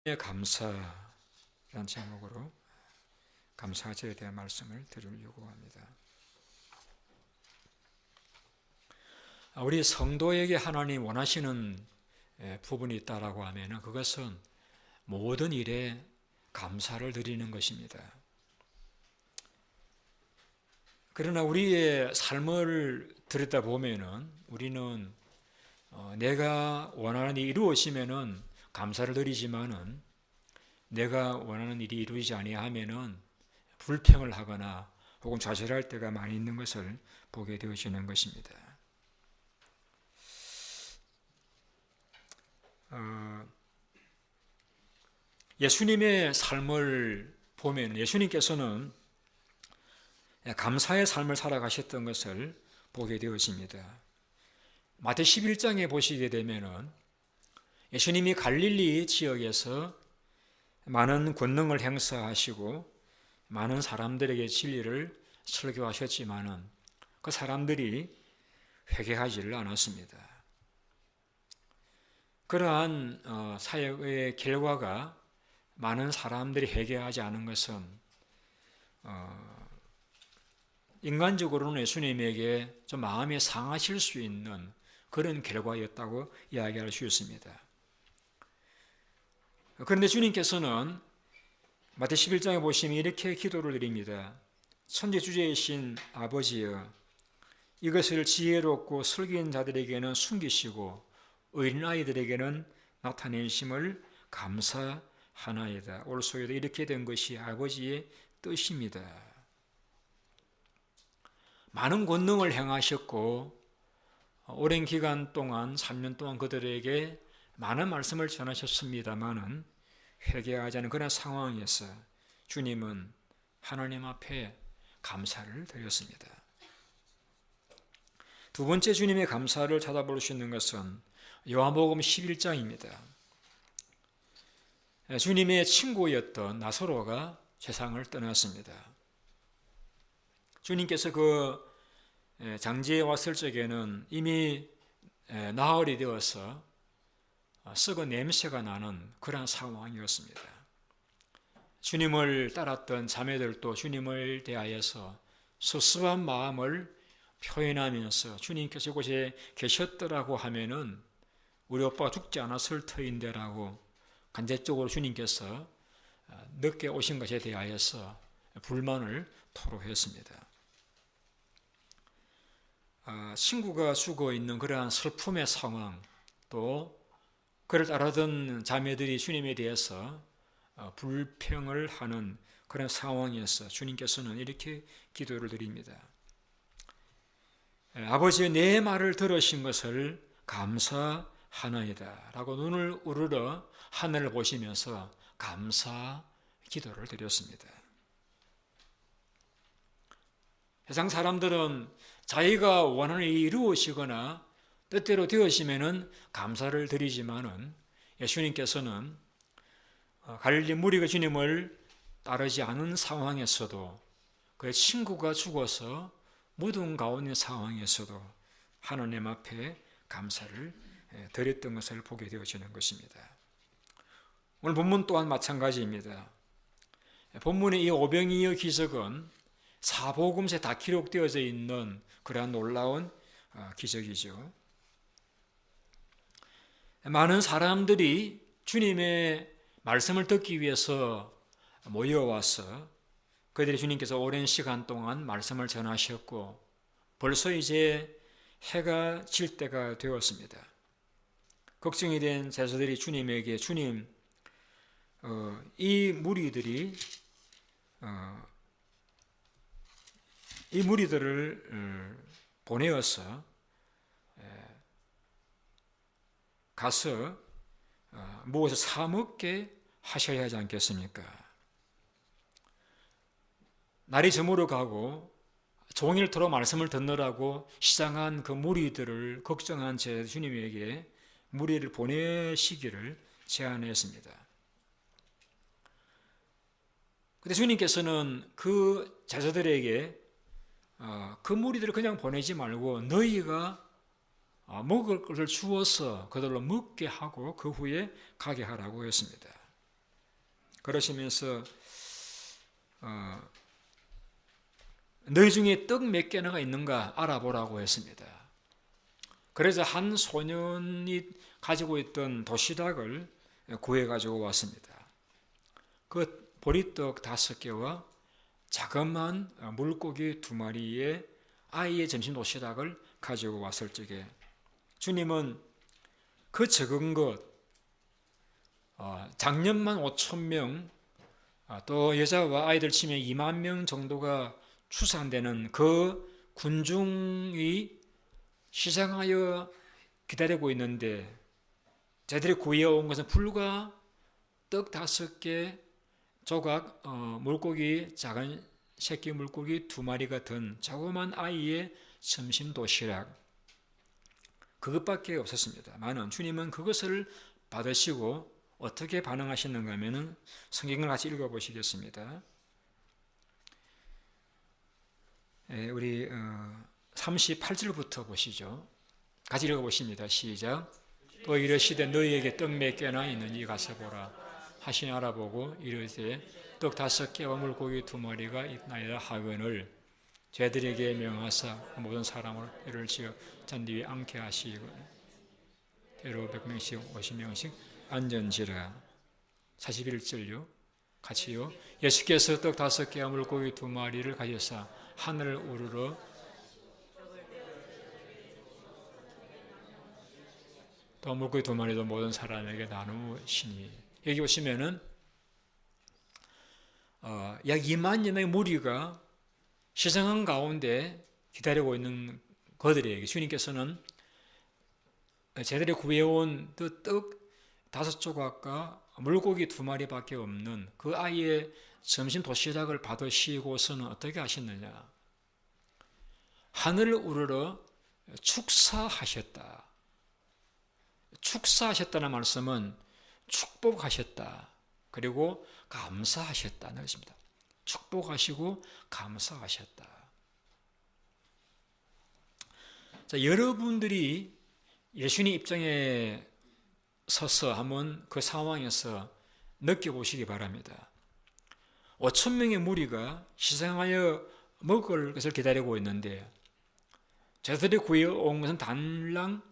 감사라는 제목으로 감사제에 대한 말씀을 드리려고 합니다. 우리 성도에게 하나님 원하시는 부분이 있다라고 하면 그것은 모든 일에 감사를 드리는 것입니다. 그러나 우리의 삶을 들여다보면 우리는 내가 원하는 일이 이루어지면은 감사를 드리지만은 내가 원하는 일이 이루어지지 아니하면은 불평을 하거나 혹은 좌절할 때가 많이 있는 것을 보게 되어지는 것입니다. 예수님의 삶을 보면 예수님께서는 감사의 삶을 살아가셨던 것을 보게 되어집니다. 마태 11장에 보시게 되면은 예수님이 갈릴리 지역에서 많은 권능을 행사하시고 많은 사람들에게 진리를 설교하셨지만은 그 사람들이 회개하지를 않았습니다. 그러한 사역의 결과가 많은 사람들이 회개하지 않은 것은 인간적으로는 예수님에게 좀 마음이 상하실 수 있는 그런 결과였다고 이야기할 수 있습니다. 그런데 주님께서는 마태 11장에 보시면 이렇게 기도를 드립니다. 천지주제이신 아버지여, 이것을 지혜롭고 슬기인 자들에게는 숨기시고 어린아이들에게는 나타내심을 감사하나이다. 올 소에도 이렇게 된 것이 아버지의 뜻입니다. 많은 권능을 행하셨고 오랜 기간 동안 3년 동안 그들에게 많은 말씀을 전하셨습니다마는 회개하지 않은 그런 상황에서 주님은 하나님 앞에 감사를 드렸습니다. 두 번째 주님의 감사를 찾아볼 수 있는 것은 요한복음 11장입니다. 주님의 친구였던 나사로가 세상을 떠났습니다. 주님께서 그 장지에 왔을 적에는 이미 나흘이 되어서 썩은 냄새가 나는 그런 상황이었습니다. 주님을 따랐던 자매들도 주님을 대하여서 수수한 마음을 표현하면서 주님께서 이곳에 계셨더라고 하면은 우리 오빠가 죽지 않았을 터인데라고 간접적으로 주님께서 늦게 오신 것에 대하여서 불만을 토로했습니다. 친구가 죽어 있는 그러한 슬픔의 상황, 또 그를 따르던 자매들이 주님에 대해서 불평을 하는 그런 상황에서 주님께서는 이렇게 기도를 드립니다. 아버지의 내 말을 들으신 것을 감사하나이다 라고 눈을 우러러 하늘을 보시면서 감사 기도를 드렸습니다. 세상 사람들은 자기가 원하는 일이 이루어지거나 뜻대로 되어지면은 감사를 드리지만은 예수님께서는 갈릴리 무리가 주님을 따르지 않은 상황에서도 그의 친구가 죽어서 무덤 가운데 상황에서도 하나님 앞에 감사를 드렸던 것을 보게 되어지는 것입니다. 오늘 본문 또한 마찬가지입니다. 본문의 이 오병이어 기적은 사복음서에 다 기록되어져 있는 그러한 놀라운 기적이죠. 많은 사람들이 주님의 말씀을 듣기 위해서 모여와서 그들이 주님께서 오랜 시간 동안 말씀을 전하셨고 벌써 이제 해가 질 때가 되었습니다. 걱정이 된 제자들이 주님에게 주님, 이 무리들을 보내어서 가서 무엇을 사 먹게 하셔야 하지 않겠습니까? 날이 저물어 가고 종일토록 말씀을 듣느라고 시장한 그 무리들을 걱정한 제 주님에게 무리를 보내시기를 제안했습니다. 그런데 주님께서는 그 제자들에게 그 무리들을 그냥 보내지 말고 너희가 먹을 것을 주어서 그들로 먹게 하고 그 후에 가게 하라고 했습니다. 그러시면서 너희 중에 떡 몇 개나 있는가 알아보라고 했습니다. 그래서 한 소년이 가지고 있던 도시락을 구해 가지고 왔습니다. 그 보리떡 5개와 자그마한 물고기 2마리의 아이의 점심 도시락을 가지고 왔을 적에 주님은 그 적은 것, 작년만 5,000명, 또 여자와 아이들 치면 2만 명 정도가 추산되는 그 군중이 시장하여 기다리고 있는데 저들이 구해온 것은 불과 떡 5개, 조각 물고기, 작은 새끼 물고기 2마리가 든 조그만 아이의 점심 도시락, 그것밖에 없었습니다. 많은 주님은 그것을 받으시고 어떻게 반응하셨는가 하면 성경을 같이 읽어보시겠습니다. 우리 38절부터 보시죠. 같이 읽어보십니다. 시작. 또 이르시되 너희에게 떡 몇 개나 있는지 가서 보라 하시니 알아보고 이르되 떡 5개와 물고기 2마리가 있나이다 하거늘 저들에게 명하사 모든 사람을 이를 지어 잔디 위에 앉게 하시고 대로 100명씩 50명씩 앉은지라. 41절요. 같이요. 예수께서 떡 5개와 물고기 2마리를 가져사 하늘을 우러러 또 물고기 2마리도 모든 사람에게 나누시니. 여기 보시면은 약 2만 명의 무리가 시장한 가운데 기다리고 있는 그들에게 주님께서는 제들이 구해온 그 떡 5조각과 물고기 2마리밖에 없는 그 아이의 점심 도시락을 받으시고서는 어떻게 하셨느냐? 하늘을 우러러 축사하셨다. 축사하셨다는 말씀은 축복하셨다. 그리고 감사하셨다는 것입니다. 축복하시고 감사하셨다. 자, 여러분들이 예수님 입장에 서서 한번 그 상황에서 느껴보시기 바랍니다. 5,000명의 무리가 시장하여 먹을 것을 기다리고 있는데 저들이 구해온 것은 단랑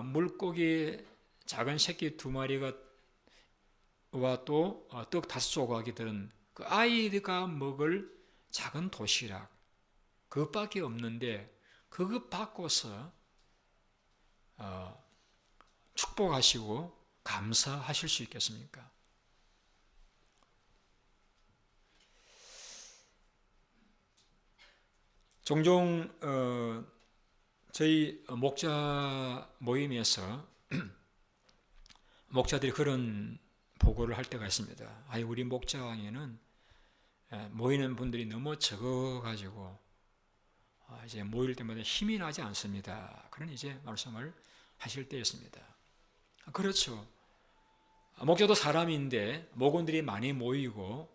물고기 작은 새끼 2마리가 와 또 떡 5조각이 든 그 아이가 먹을 작은 도시락, 그것밖에 없는데 그것 받고서 축복하시고 감사하실 수 있겠습니까? 종종 저희 목자 모임에서 목자들이 그런 보고를 할 때가 있습니다. 우리 목장에는 모이는 분들이 너무 적어가지고 이제 모일 때마다 힘이 나지 않습니다. 그런 이제 말씀을 하실 때였습니다. 그렇죠. 목자도 사람인데 목원들이 많이 모이고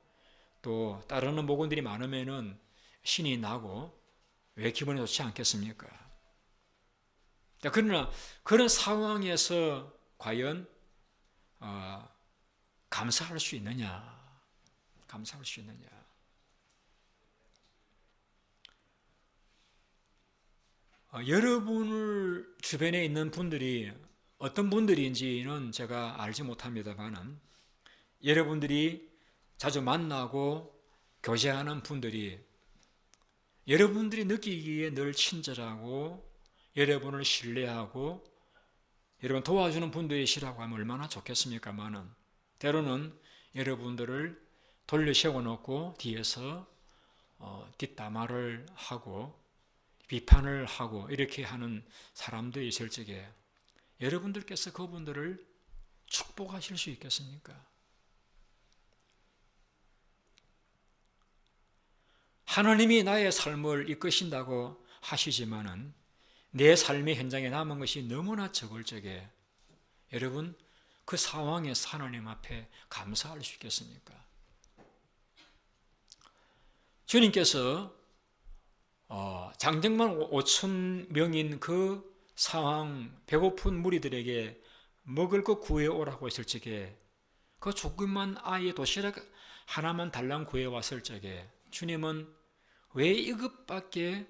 또 따르는 목원들이 많으면은 신이 나고 왜 기분이 좋지 않겠습니까? 그러나 그런 상황에서 과연 감사할 수 있느냐? 감사할 수 있느냐? 여러분을 주변에 있는 분들이 어떤 분들인지는 제가 알지 못합니다만은 여러분들이 자주 만나고 교제하는 분들이 여러분들이 느끼기에 늘 친절하고 여러분을 신뢰하고 여러분 도와주는 분들이시라고 하면 얼마나 좋겠습니까만은 때로는 여러분들을 돌려 세워놓고 뒤에서 뒷담화를 하고 비판을 하고 이렇게 하는 사람들이 있을 적에 여러분들께서 그분들을 축복하실 수 있겠습니까? 하나님이 나의 삶을 이끄신다고 하시지만은 내 삶의 현장에 남은 것이 너무나 적을 적에 여러분 그 상황에서 하나님 앞에 감사할 수 있겠습니까? 주님께서 장정만 5,000명인 그 상황, 배고픈 무리들에게 먹을 것 구해오라고 했을 적에 그 조그만 아이의 도시락 하나만 달랑 구해왔을 적에 주님은 왜 이것밖에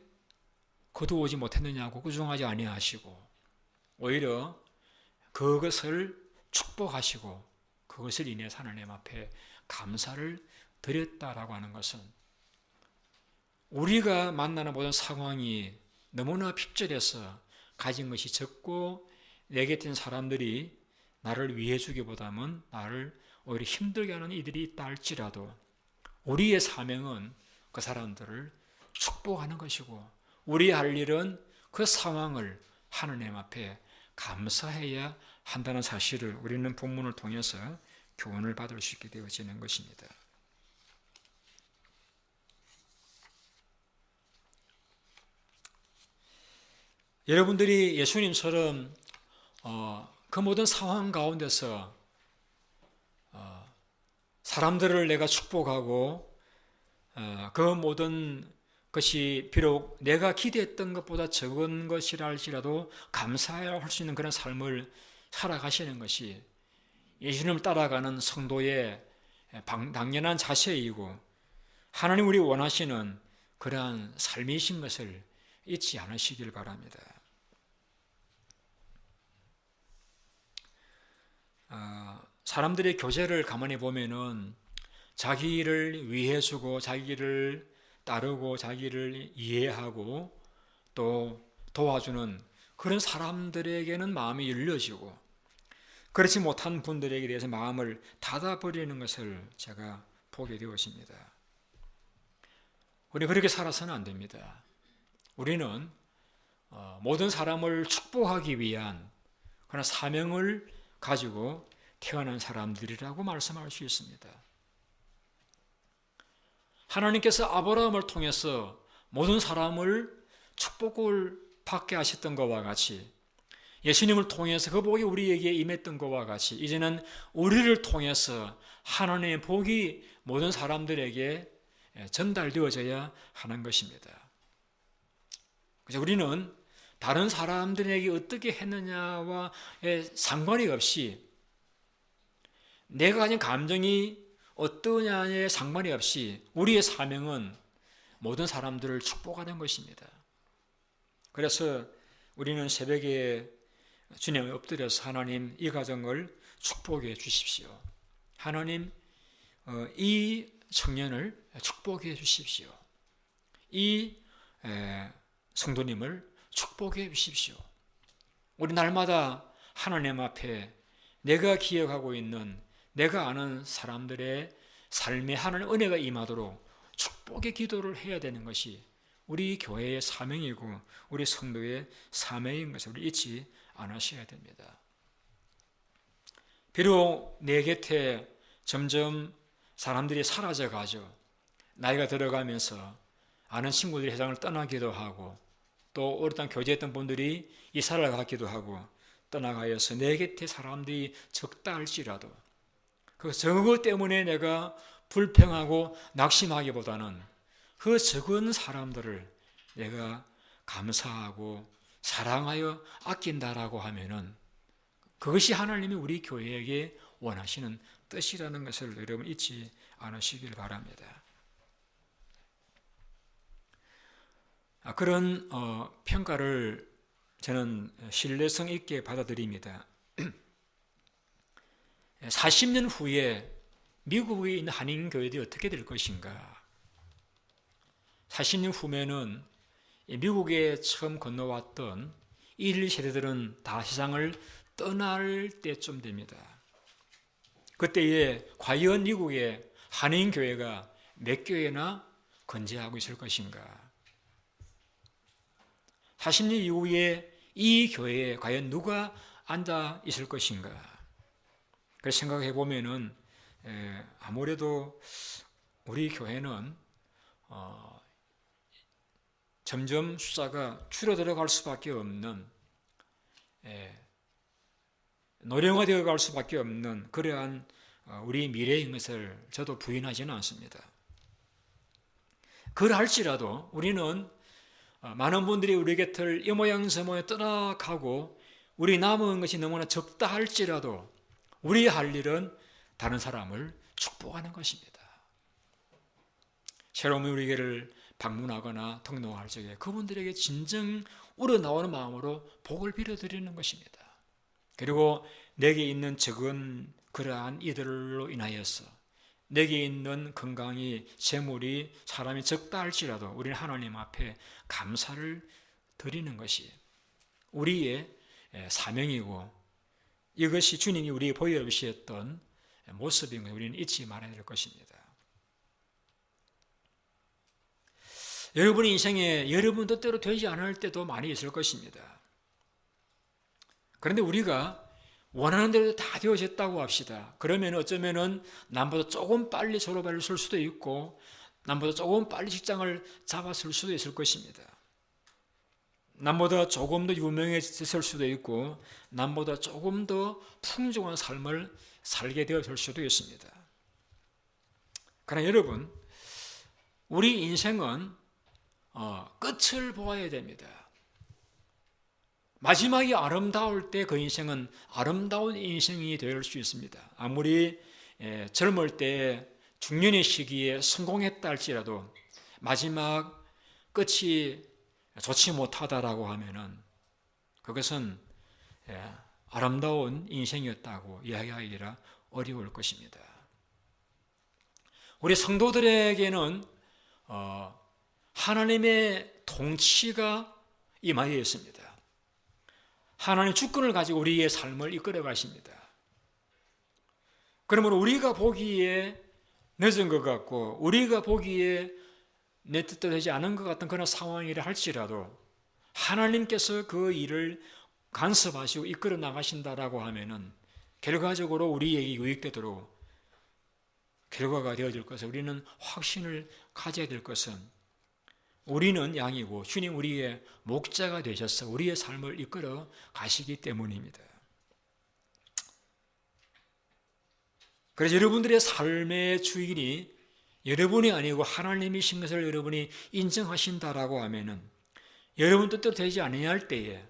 거두오지 못했느냐고 꾸중하지 아니하시고 오히려 그것을 축복하시고 그것을 인해서 하나님 앞에 감사를 드렸다라고 하는 것은 우리가 만나는 모든 상황이 너무나 핍절해서 가진 것이 적고 내 곁에 있는 사람들이 나를 위해 주기보다는 나를 오히려 힘들게 하는 이들이 있다 할지라도 우리의 사명은 그 사람들을 축복하는 것이고 우리 할 일은 그 상황을 하나님 앞에 감사해야 한다는 사실을 우리는 본문을 통해서 교훈을 받을 수 있게 되어지는 것입니다. 여러분들이 예수님처럼 그 모든 상황 가운데서 사람들을 내가 축복하고 그 모든 것이 비록 내가 기대했던 것보다 적은 것이라 할지라도 감사해야 할 수 있는 그런 삶을 살아가시는 것이 예수님을 따라가는 성도의 당연한 자세이고 하나님 우리 원하시는 그러한 삶이신 것을 잊지 않으시길 바랍니다. 사람들의 교제를 가만히 보면은 자기를 위해주고 자기를 따르고 자기를 이해하고 또 도와주는 그런 사람들에게는 마음이 열려지고 그렇지 못한 분들에게 대해서 마음을 닫아버리는 것을 제가 보게 되었습니다. 우리 그렇게 살아서는 안 됩니다. 우리는 모든 사람을 축복하기 위한 그런 사명을 가지고 태어난 사람들이라고 말씀할 수 있습니다. 하나님께서 아브라함을 통해서 모든 사람을 축복을 받게 하셨던 것과 같이 예수님을 통해서 그 복이 우리에게 임했던 것과 같이 이제는 우리를 통해서 하나님의 복이 모든 사람들에게 전달되어져야 하는 것입니다. 그래서 우리는 다른 사람들에게 어떻게 했느냐와 상관이 없이 내가 가진 감정이 어떠냐에 상관이 없이 우리의 사명은 모든 사람들을 축복하는 것입니다. 그래서 우리는 새벽에 주님에 엎드려서 하나님 이 가정을 축복해 주십시오. 하나님 이 청년을 축복해 주십시오. 이 성도님을 축복해 주십시오. 우리 날마다 하나님 앞에 내가 기억하고 있는 내가 아는 사람들의 삶에 하나님의 은혜가 임하도록 축복의 기도를 해야 되는 것이 우리 교회의 사명이고 우리 성도의 사명인 것을 우리 잊지 않으셔야 됩니다. 비록 내 곁에 점점 사람들이 사라져가죠. 나이가 들어가면서 아는 친구들이 세상을 떠나기도 하고 또 오랫동안 교제했던 분들이 이사를 가기도 하고 떠나가서 내 곁에 사람들이 적다 할지라도 그 저것 때문에 내가 불평하고 낙심하기보다는 그 적은 사람들을 내가 감사하고 사랑하여 아낀다라고 하면은 그것이 하나님이 우리 교회에게 원하시는 뜻이라는 것을 여러분 잊지 않으시길 바랍니다. 그런 평가를 저는 신뢰성 있게 받아들입니다. 40년 후에 미국에 있는 한인교회들이 어떻게 될 것인가? 40년 후면은 미국에 처음 건너왔던 1, 세대들은 다 세상을 떠날 때쯤 됩니다. 그때에 과연 미국의 한인교회가 몇 교회나 건재하고 있을 것인가? 40년 이후에 이 교회에 과연 누가 앉아 있을 것인가? 그래서 생각해 보면은 아무래도 우리 교회는 점점 숫자가 줄어들어 갈 수밖에 없는 노령화되어 갈 수밖에 없는 그러한 우리 미래인 것을 저도 부인하지는 않습니다. 그럴지라도 우리는 많은 분들이 우리 곁을 이 모양 저 모양 떠나가고 우리 남은 것이 너무나 적다 할지라도 우리 할 일은 다른 사람을 축복하는 것입니다. 새로운 우리에게를 방문하거나 등록할 적에 그분들에게 진정 우러나오는 마음으로 복을 빌어드리는 것입니다. 그리고 내게 있는 적은 그러한 이들로 인하여서 내게 있는 건강이, 재물이, 사람이 적다 할지라도 우리는 하나님 앞에 감사를 드리는 것이 우리의 사명이고, 이것이 주님이 우리에게 보여주셨던 모습인 것을 우리는 잊지 말아야 될 것입니다. 여러분의 인생에 여러분 뜻대로 되지 않을 때도 많이 있을 것입니다. 그런데 우리가 원하는 대로 다 되어졌다고 합시다. 그러면 어쩌면은 남보다 조금 빨리 졸업했을 수도 있고, 남보다 조금 빨리 직장을 잡았을 수도 있을 것입니다. 남보다 조금 더 유명해졌을 수도 있고, 남보다 조금 더 풍족한 삶을 살게 되었을 수도 있습니다. 그러나 여러분, 우리 인생은 끝을 보아야 됩니다. 마지막이 아름다울 때 그 인생은 아름다운 인생이 될 수 있습니다. 아무리 젊을 때 중년의 시기에 성공했다 할지라도 마지막 끝이 좋지 못하다라고 하면은 그것은 아름다운 인생이었다고 이야기하기가 어려울 것입니다. 우리 성도들에게는 하나님의 통치가 임하여 있습니다. 하나님 주권을 가지고 우리의 삶을 이끌어 가십니다. 그러므로 우리가 보기에 늦은 것 같고, 우리가 보기에 내 뜻대로 되지 않은 것 같은 그런 상황이라 할지라도 하나님께서 그 일을 간섭하시고 이끌어 나가신다라고 하면은 결과적으로 우리에게 유익되도록 결과가 되어질 것을 우리는 확신을 가져야 될 것은, 우리는 양이고 주님 우리의 목자가 되셔서 우리의 삶을 이끌어 가시기 때문입니다. 그래서 여러분들의 삶의 주인이 여러분이 아니고 하나님이신 것을 여러분이 인정하신다라고 하면은 여러분 뜻대로 되지 아니할 때에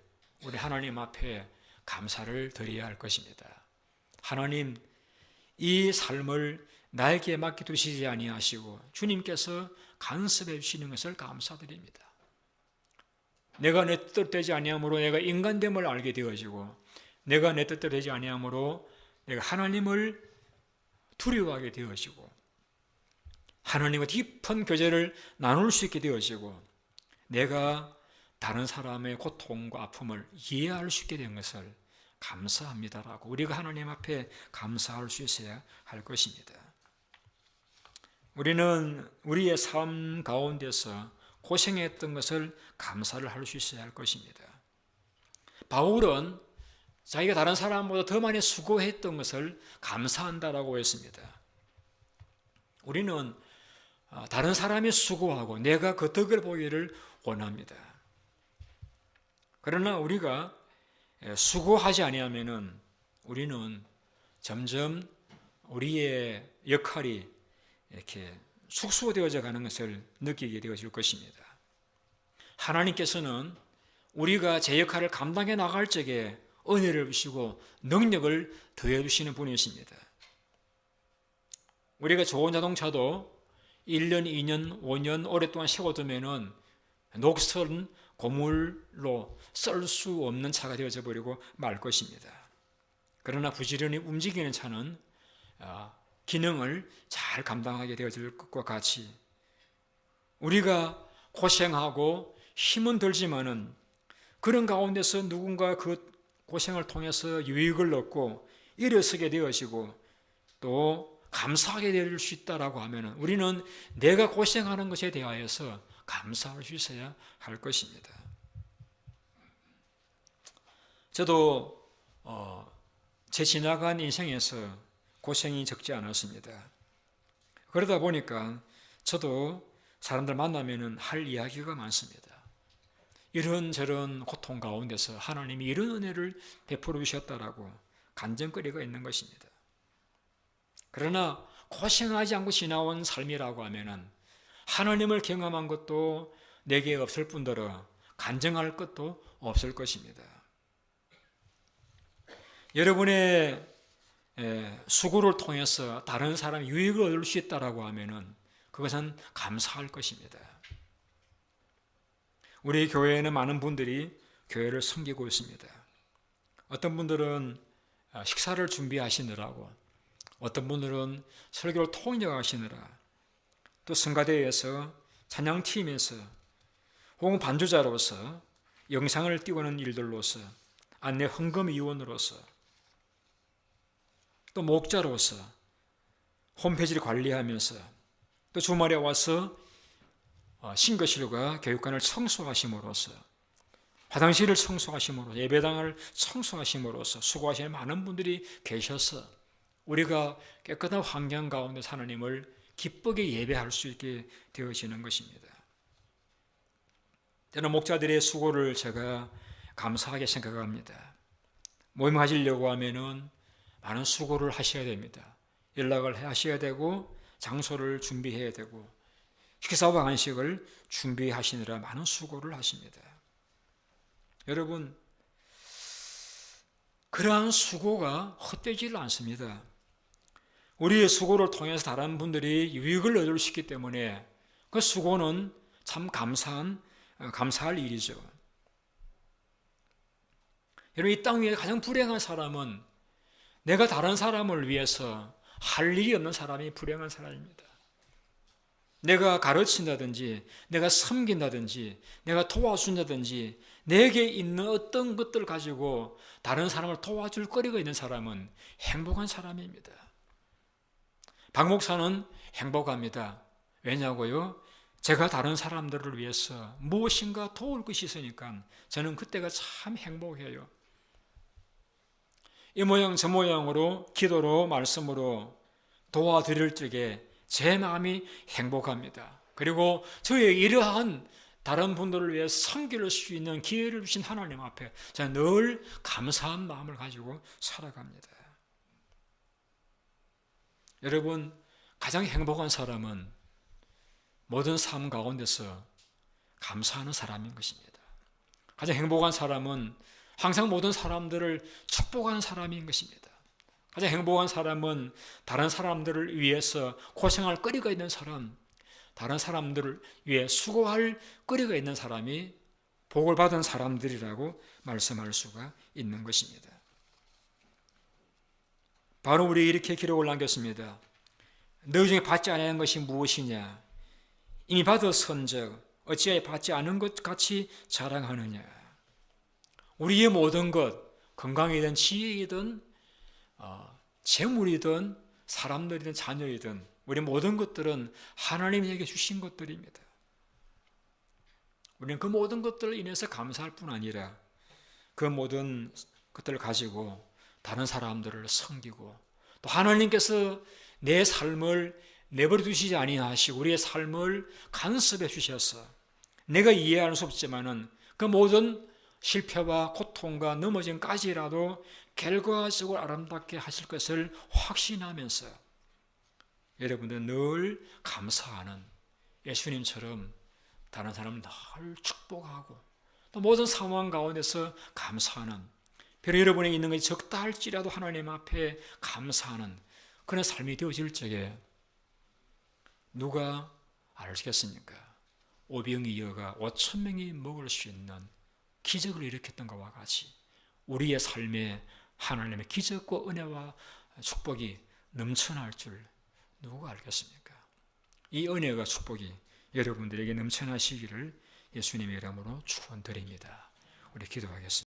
우리 하나님 앞에 감사를 드려야 할 것입니다. 하나님, 이 삶을 나에게 맡겨두시지 아니하시고 주님께서 간섭해 주시는 것을 감사드립니다. 내가 내 뜻대로 되지 아니함으로 내가 인간됨을 알게 되어지고, 내가 내 뜻대로 되지 아니함으로 내가 하나님을 두려워하게 되어지고, 하나님과 깊은 교제를 나눌 수 있게 되어지고, 내가 다른 사람의 고통과 아픔을 이해할 수 있게 된 것을 감사합니다라고 우리가 하나님 앞에 감사할 수 있어야 할 것입니다. 우리는 우리의 삶 가운데서 고생했던 것을 감사를 할 수 있어야 할 것입니다. 바울은 자기가 다른 사람보다 더 많이 수고했던 것을 감사한다라고 했습니다. 우리는 다른 사람이 수고하고 내가 그 덕을 보기를 원합니다. 그러나 우리가 수고하지 아니하면은 우리는 점점 우리의 역할이 이렇게 축소되어져 가는 것을 느끼게 되어질 것입니다. 하나님께서는 우리가 제 역할을 감당해 나갈 적에 은혜를 주시고 능력을 더해 주시는 분이십니다. 우리가 좋은 자동차도 1년, 2년, 5년 오랫동안 세워두면은 녹슬은 고물로 쓸 수 없는 차가 되어져 버리고 말 것입니다. 그러나 부지런히 움직이는 차는 기능을 잘 감당하게 되어질 것과 같이 우리가 고생하고 힘은 들지만은 그런 가운데서 누군가 그 고생을 통해서 유익을 얻고 일어서게 되어지고 또 감사하게 될 수 있다라고 하면은 우리는 내가 고생하는 것에 대하여서 감사할 수 있어야 할 것입니다. 저도 제 지나간 인생에서 고생이 적지 않았습니다. 그러다 보니까 저도 사람들 만나면은 할 이야기가 많습니다. 이런저런 고통 가운데서 하나님이 이런 은혜를 베풀어 주셨다라고 간증거리가 있는 것입니다. 그러나 고생하지 않고 지나온 삶이라고 하면은 하나님을 경험한 것도 내게 없을 뿐더러 간증할 것도 없을 것입니다. 여러분의 수고를 통해서 다른 사람이 유익을 얻을 수 있다라고 하면은 그것은 감사할 것입니다. 우리 교회에는 많은 분들이 교회를 섬기고 있습니다. 어떤 분들은 식사를 준비하시느라고, 어떤 분들은 설교를 통역하시느라, 또 성가대에서 찬양팀에서 혹은 반주자로서 영상을 띄우는 일들로서, 안내 헌금위원으로서, 또 목자로서 홈페이지를 관리하면서, 또 주말에 와서 신거실과 교육관을 청소하심으로써, 화장실을 청소하심으로써, 예배당을 청소하심으로써 수고하시는 많은 분들이 계셔서 우리가 깨끗한 환경 가운데 하나님을 기쁘게 예배할 수 있게 되어지는 것입니다. 저는 목자들의 수고를 제가 감사하게 생각합니다. 모임 하시려고 하면은 많은 수고를 하셔야 됩니다. 연락을 하셔야 되고, 장소를 준비해야 되고, 식사와 간식을 준비하시느라 많은 수고를 하십니다. 여러분, 그러한 수고가 헛되지를 않습니다. 우리의 수고를 통해서 다른 분들이 유익을 얻을 수 있기 때문에 그 수고는 참 감사할 일이죠. 여러분, 이 땅 위에 가장 불행한 사람은 내가 다른 사람을 위해서 할 일이 없는 사람이 불행한 사람입니다. 내가 가르친다든지, 내가 섬긴다든지, 내가 도와준다든지, 내게 있는 어떤 것들 가지고 다른 사람을 도와줄 거리가 있는 사람은 행복한 사람입니다. 박 목사는 행복합니다. 왜냐고요? 제가 다른 사람들을 위해서 무엇인가 도울 것이 있으니까 저는 그때가 참 행복해요. 이 모양 저 모양으로 기도로 말씀으로 도와드릴 적에 제 마음이 행복합니다. 그리고 저의 이러한 다른 분들을 위해 섬길 수 있는 기회를 주신 하나님 앞에 저는 늘 감사한 마음을 가지고 살아갑니다. 여러분, 가장 행복한 사람은 모든 삶 가운데서 감사하는 사람인 것입니다. 가장 행복한 사람은 항상 모든 사람들을 축복하는 사람인 것입니다. 가장 행복한 사람은 다른 사람들을 위해서 고생할 거리가 있는 사람, 다른 사람들을 위해 수고할 거리가 있는 사람이 복을 받은 사람들이라고 말씀할 수가 있는 것입니다. 바로 우리 이렇게 기록을 남겼습니다. 너희 중에 받지 않은 것이 무엇이냐? 이미 받았은즉 어찌하여 받지 않은 것 같이 자랑하느냐? 우리의 모든 것, 건강이든 지혜이든 재물이든 사람들이든 자녀이든 우리 모든 것들은 하나님에게 주신 것들입니다. 우리는 그 모든 것들을 인해서 감사할 뿐 아니라 그 모든 것들을 가지고 다른 사람들을 섬기고, 또 하나님께서 내 삶을 내버려 두시지 아니하시고 우리의 삶을 간섭해 주셔서 내가 이해할 수 없지만은 그 모든 실패와 고통과 넘어짐까지라도 결과적으로 아름답게 하실 것을 확신하면서 여러분들 늘 감사하는 예수님처럼 다른 사람을 늘 축복하고 또 모든 상황 가운데서 감사하는, 비록 여러분에게 있는 것이 적다 할지라도 하나님 앞에 감사하는 그런 삶이 되어질 적에 누가 알겠습니까? 오병이어가 5,000명이 먹을 수 있는 기적을 일으켰던 것과 같이 우리의 삶에 하나님의 기적과 은혜와 축복이 넘쳐날 줄 누가 알겠습니까? 이 은혜와 축복이 여러분들에게 넘쳐나시기를 예수님의 이름으로 축원드립니다. 우리 기도하겠습니다.